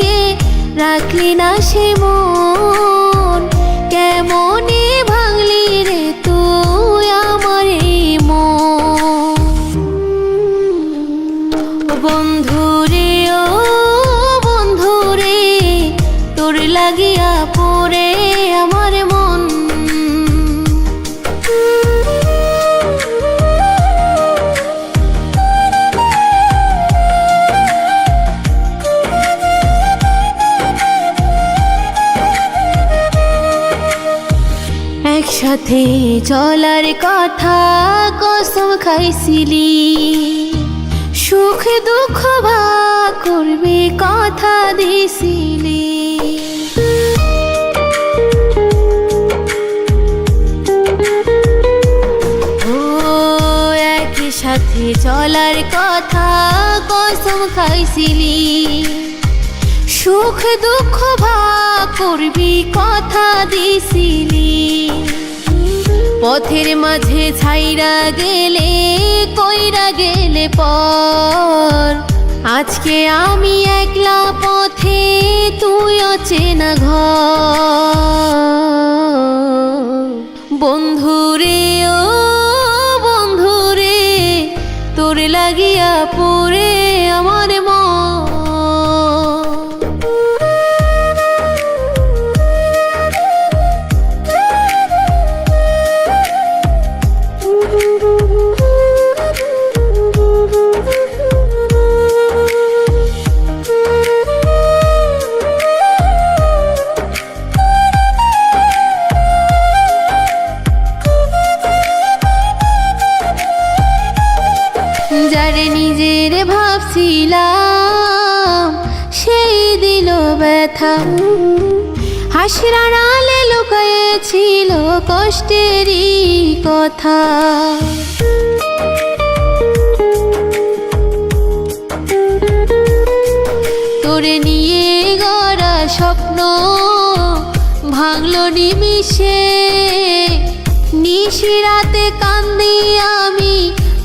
তোকে রাখলি না সে মন। কেমনে ভাঙলি রে তুই আমার এই মন। বন্ধুরে ও বন্ধুরে, তোর লাগিয়া পড়ে আমার মন। একসাথে চলার কথা কসম খাইছিলি, সুখ দুঃখ ভাগ করবি কথা দিছিলি। ও একই সাথে চলার কথা কসম খাইছিলি, সুখ দুঃখ ভাগ করবি কথা দিছিলি। পথের মাঝে ছাইরা গেলে কইরা গেলে পর, আজকে আমি একলা পথে তুই অচেনা ঘর। বন্ধুরে ও বন্ধুরে, তোর লাগিয়া পড়ে আমার মন। যারে নিজের ভাবছিলাম সেই দিল ব্যথা, হাসির আড়ালে লুকিয়েছিল কষ্টেরই কথা। তোরে নিয়ে গড়া স্বপ্ন ভাঙলো নিমিষে, নিশিরাতে কান্দি আমি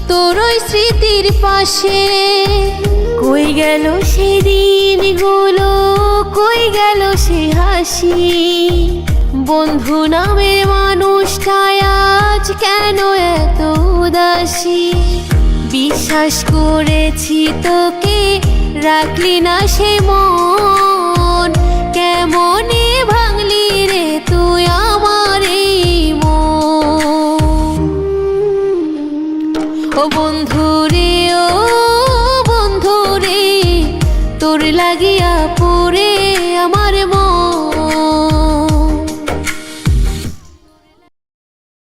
তোর ওই স্মৃতির পাশে। কই গেল সেই দিনগুলো, কই গেল সে হাসি। বন্ধু নামের মানুষটাই আজ কেন এত উদাসী। বিশ্বাস করেছি তোকে রাখলি না সে মন। কেমনে ভাঙলি রে তুই আমার এই মন। ও বন্ধুরে ও বন্ধুরে, তোর লাগিয়া পড়ে